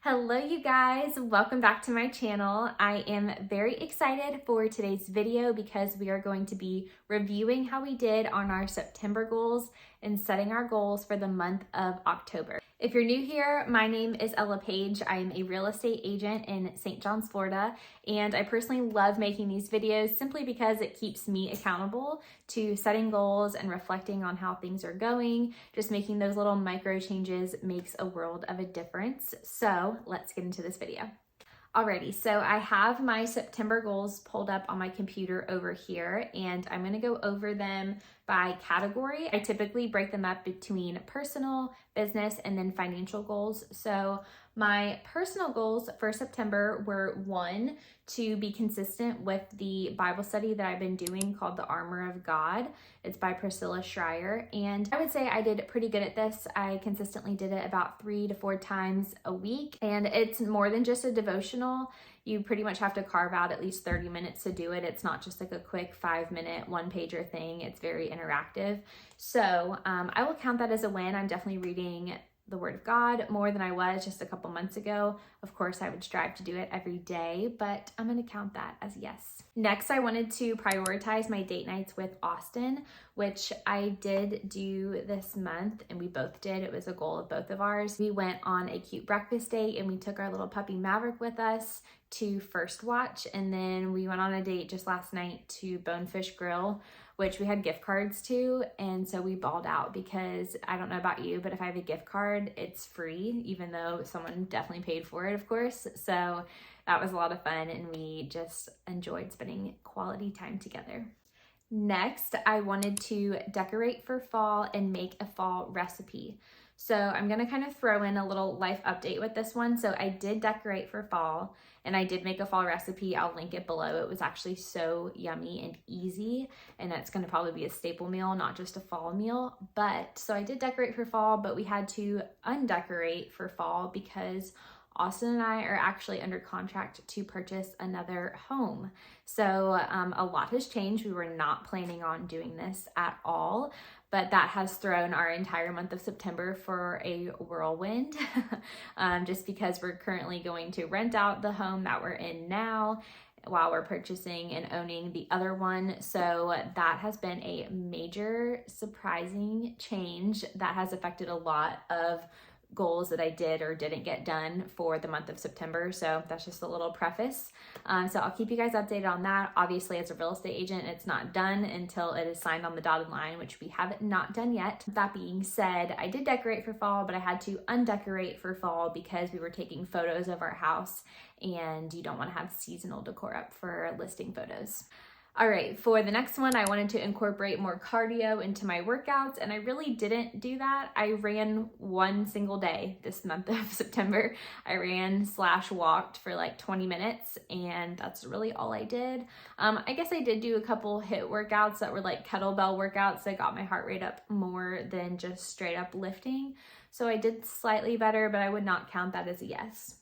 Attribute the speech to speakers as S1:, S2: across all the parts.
S1: Hello you guys, welcome back to my channel. I am very excited for today's video because we are going to be reviewing how we did on our September goals and setting our goals for the month of October. If you're new here, my name is Ella Paige. I am a real estate agent in St. John's, Florida, and I personally love making these videos simply because it keeps me accountable to setting goals and reflecting on how things are going. Just making those little micro changes makes a world of a difference. So let's get into this video. Alrighty, so I have my September goals pulled up on my computer over here, and I'm gonna go over them by category. I typically break them up between personal, business, and then financial goals. So my personal goals for September were 1, to be consistent with the Bible study that I've been doing called The Armor of God. It's by Priscilla Schreier, and I would say I did pretty good at this. I consistently did it about 3 to 4 times a week, and it's more than just a devotional. You pretty much have to carve out at least 30 minutes to do it. It's not just like a quick 5-minute, 1-pager thing. It's very interactive. So I will count that as a win. I'm definitely reading the Word of God more than I was just a couple months ago. Of course, I would strive to do it every day, but I'm going to count that as a yes. Next, I wanted to prioritize my date nights with Austin, which I did do this month, and we both did. It was a goal of both of ours. We went on a cute breakfast date, and we took our little puppy Maverick with us to First Watch, and then we went on a date just last night to Bonefish Grill, which we had gift cards to, and so we balled out because I don't know about you, but if I have a gift card, it's free, even though someone definitely paid for it, of course. So that was a lot of fun, and we just enjoyed spending quality time together. Next, I wanted to decorate for fall and make a fall recipe. So I'm gonna kind of throw in a little life update with this one. So I did decorate for fall, and I did make a fall recipe. I'll link it below. It was actually so yummy and easy, and that's gonna probably be a staple meal, not just a fall meal. But so I did decorate for fall, but we had to undecorate for fall because Austin and I are actually under contract to purchase another home. So a lot has changed. We were not planning on doing this at all, but that has thrown our entire month of September for a whirlwind just because we're currently going to rent out the home that we're in now while we're purchasing and owning the other one. So that has been a major surprising change that has affected a lot of goals that I did or didn't get done for the month of September. So that's just a little preface. So I'll keep you guys updated on that. Obviously, as a real estate agent, it's not done until it is signed on the dotted line, which we have not done yet. That being said, I did decorate for fall, but I had to undecorate for fall because we were taking photos of our house, and you don't want to have seasonal decor up for listing photos. All right, for the next one, I wanted to incorporate more cardio into my workouts, and I really didn't do that. I ran one single day this month of September. I ran/walked for like 20 minutes, and that's really all I did. I guess I did do a couple HIIT workouts that were like kettlebell workouts that got my heart rate up more than just straight up lifting. So I did slightly better, but I would not count that as a yes.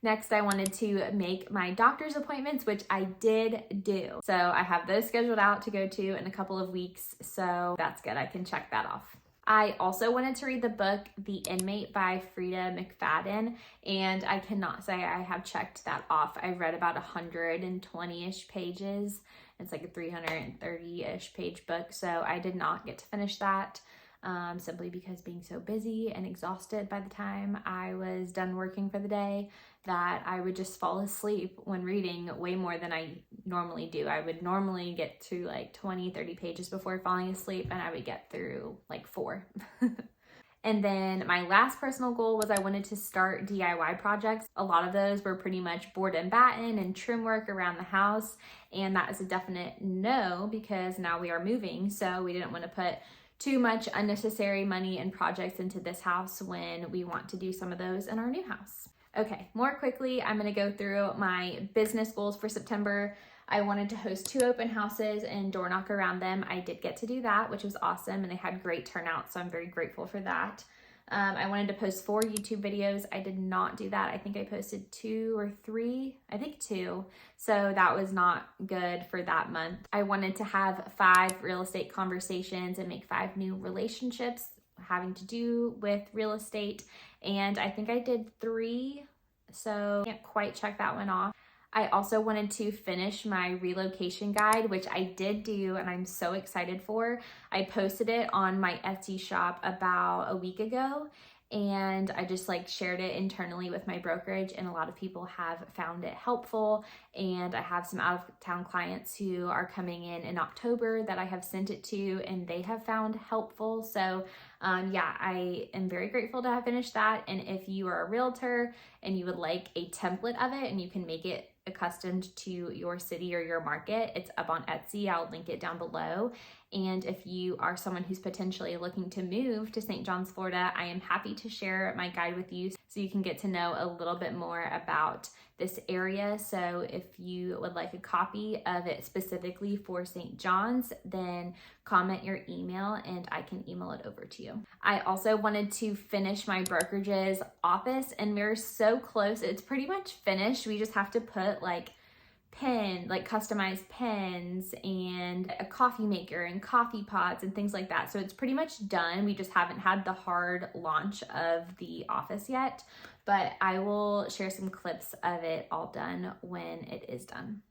S1: Next, I wanted to make my doctor's appointments, which I did do. So I have those scheduled out to go to in a couple of weeks. So that's good. I can check that off. I also wanted to read the book, The Inmate by Frida McFadden, and I cannot say I have checked that off. I read about 120-ish pages. It's like a 330-ish page book. So I did not get to finish that. Simply because being so busy and exhausted by the time I was done working for the day that I would just fall asleep when reading way more than I normally do. I would normally get to like 20-30 pages before falling asleep, and I would get through like 4. And then my last personal goal was I wanted to start DIY projects. A lot of those were pretty much board and batten and trim work around the house, and that is a definite no because now we are moving, so we didn't want to put too much unnecessary money and projects into this house when we want to do some of those in our new house. Okay, more quickly, I'm gonna go through my business goals for September. I wanted to host 2 open houses and door knock around them. I did get to do that, which was awesome, and they had great turnout, so I'm very grateful for that. I wanted to post 4 YouTube videos. I did not do that. I think I posted 2 or 3, I think 2. So that was not good for that month. I wanted to have 5 real estate conversations and make 5 new relationships having to do with real estate. And I think I did 3 So can't quite check that one off. I also wanted to finish my relocation guide, which I did do and I'm so excited for. I posted it on my Etsy shop about a week ago, and I just like shared it internally with my brokerage, and a lot of people have found it helpful. And I have some out of town clients who are coming in October that I have sent it to, and they have found helpful. So yeah, I am very grateful to have finished that. And if you are a realtor and you would like a template of it and you can make it accustomed to your city or your market, it's up on Etsy. I'll link it down below. And if you are someone who's potentially looking to move to St. John's, Florida, I am happy to share my guide with you so you can get to know a little bit more about this area. So if you would like a copy of it specifically for St. John's, then comment your email and I can email it over to you. I also wanted to finish my brokerage's office, and we're so close. It's pretty much finished. We just have to put like customized pens and a coffee maker and coffee pots and things like that. So it's pretty much done. We just haven't had the hard launch of the office yet, but I will share some clips of it all done when it is done.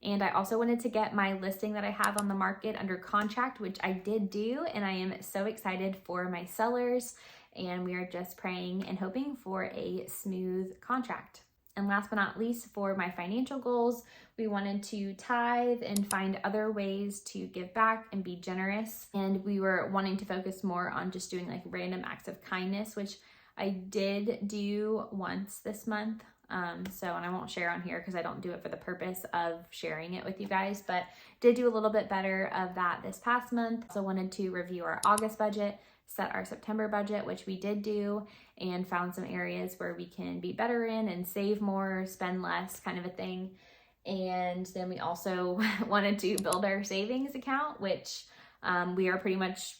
S1: And I also wanted to get my listing that I have on the market under contract, which I did do, and I am so excited for my sellers, and we are just praying and hoping for a smooth contract. And last but not least, for my financial goals, we wanted to tithe and find other ways to give back and be generous. And we were wanting to focus more on just doing like random acts of kindness, which I did do once this month. And I won't share on here because I don't do it for the purpose of sharing it with you guys, but did do a little bit better of that this past month. Also wanted to review our August budget, set our September budget, which we did do, and found some areas where we can be better in and save more, spend less, kind of a thing. And then we also wanted to build our savings account, which we are pretty much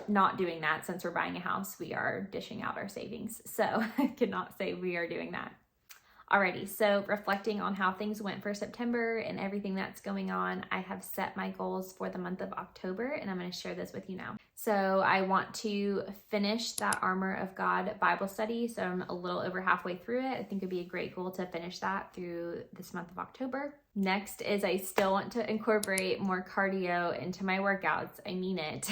S1: not doing that since we're buying a house. We are dishing out our savings. So I cannot say we are doing that. Alrighty, so reflecting on how things went for September and everything that's going on, I have set my goals for the month of October, and I'm going to share this with you now. So I want to finish that Armor of God Bible study. So I'm a little over halfway through it. I think it'd be a great goal to finish that through this month of October. Next is I still want to incorporate more cardio into my workouts. I mean it.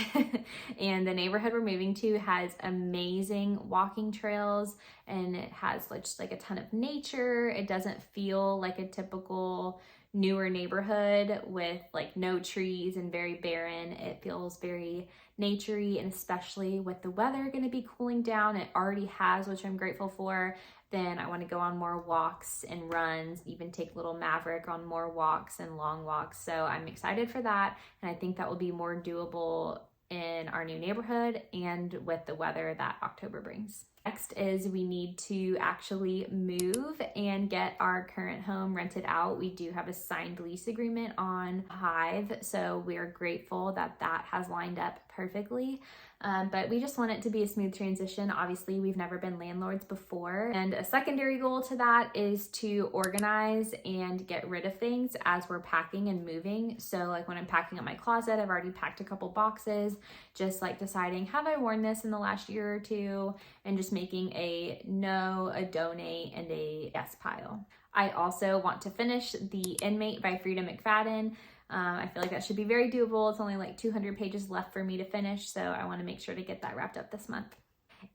S1: And the neighborhood we're moving to has amazing walking trails, and it has just like a ton of nature. It doesn't feel like a typical newer neighborhood with like no trees and very barren. It feels very naturey, and especially with the weather going to be cooling down, it already has, which I'm grateful for. Then I want to go on more walks and runs, even take little Maverick on more walks and long walks. So I'm excited for that. And I think that will be more doable in our new neighborhood and with the weather that October brings. Next is we need to actually move and get our current home rented out. We do have a signed lease agreement on Hive, so we are grateful that that has lined up perfectly. But we just want it to be a smooth transition. Obviously, we've never been landlords before. And a secondary goal to that is to organize and get rid of things as we're packing and moving. So like when I'm packing up my closet, I've already packed a couple boxes, just like deciding, have I worn this in the last year or two? And just making a no, a donate, and a yes pile. I also want to finish The Inmate by Frida McFadden. I feel like that should be very doable. It's only like 200 pages left for me to finish, so I want to make sure to get that wrapped up this month.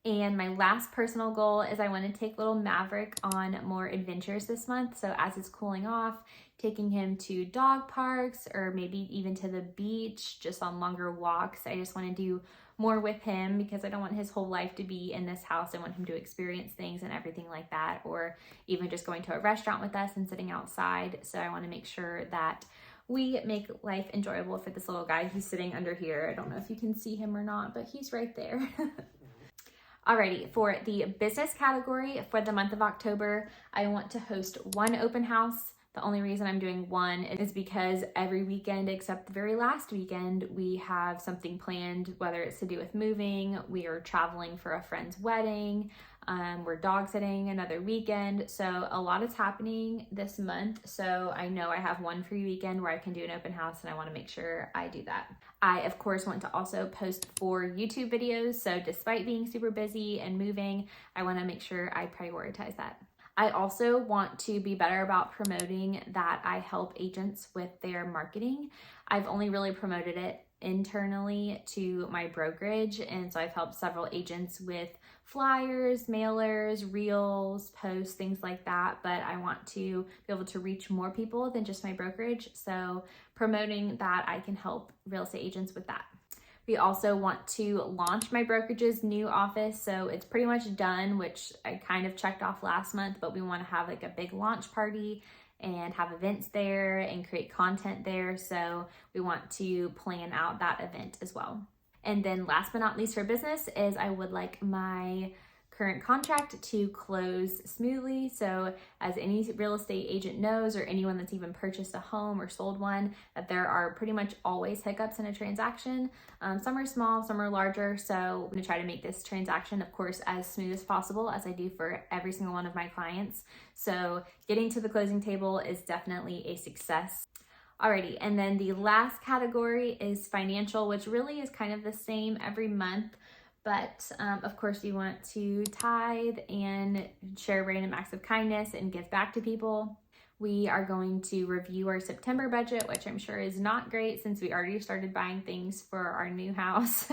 S1: And my last personal goal is I want to take little Maverick on more adventures this month. So as it's cooling off, taking him to dog parks or maybe even to the beach, just on longer walks. I just want to do more with him because I don't want his whole life to be in this house. I want him to experience things and everything like that, or even just going to a restaurant with us and sitting outside. So I want to make sure that we make life enjoyable for this little guy. He's sitting under here. I don't know if you can see him or not, but he's right there. Alrighty, for the business category for the month of October, I want to host one open house. The only reason I'm doing one is because every weekend except the very last weekend, we have something planned, whether it's to do with moving, we are traveling for a friend's wedding, we're dog sitting another weekend. So a lot is happening this month. So I know I have one free weekend where I can do an open house, and I want to make sure I do that. I, of course, want to also post 4 YouTube videos. So despite being super busy and moving, I want to make sure I prioritize that. I also want to be better about promoting that I help agents with their marketing. I've only really promoted it internally to my brokerage, and so I've helped several agents with flyers, mailers, reels, posts, things like that, but I want to be able to reach more people than just my brokerage, so promoting that I can help real estate agents with that. We also want to launch my brokerage's new office. So it's pretty much done, which I kind of checked off last month, but we want to have like a big launch party and have events there and create content there. So we want to plan out that event as well. And then last but not least for business is I would like my current contract to close smoothly. So as any real estate agent knows, or anyone that's even purchased a home or sold one, that there are pretty much always hiccups in a transaction. Some are small, some are larger. So I'm gonna try to make this transaction, of course, as smooth as possible, as I do for every single one of my clients. So getting to the closing table is definitely a success. Alrighty, and then the last category is financial, which really is kind of the same every month. But of course, you want to tithe and share random acts of kindness and give back to people. We are going to review our September budget, which I'm sure is not great since we already started buying things for our new house.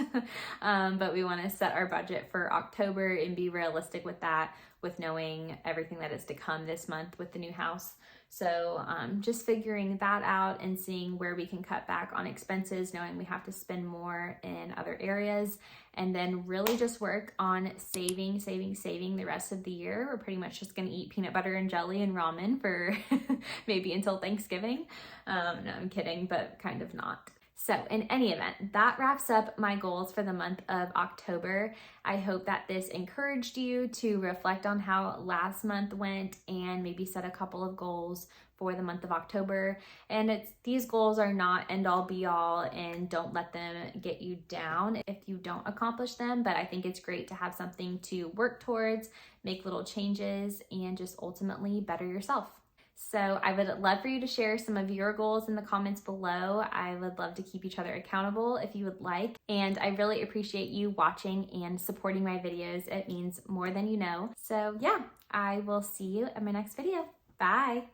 S1: But we want to set our budget for October and be realistic with that, with knowing everything that is to come this month with the new house. So just figuring that out and seeing where we can cut back on expenses, knowing we have to spend more in other areas, and then really just work on saving the rest of the year. We're pretty much just gonna eat peanut butter and jelly and ramen for maybe until Thanksgiving. No, I'm kidding, but kind of not. So in any event, that wraps up my goals for the month of October. I hope that this encouraged you to reflect on how last month went and maybe set a couple of goals for the month of October. And these goals are not end all be all, and don't let them get you down if you don't accomplish them. But I think it's great to have something to work towards, make little changes, and just ultimately better yourself. So I would love for you to share some of your goals in the comments below. I would love to keep each other accountable if you would like. And I really appreciate you watching and supporting my videos. It means more than you know. So yeah, I will see you in my next video. Bye.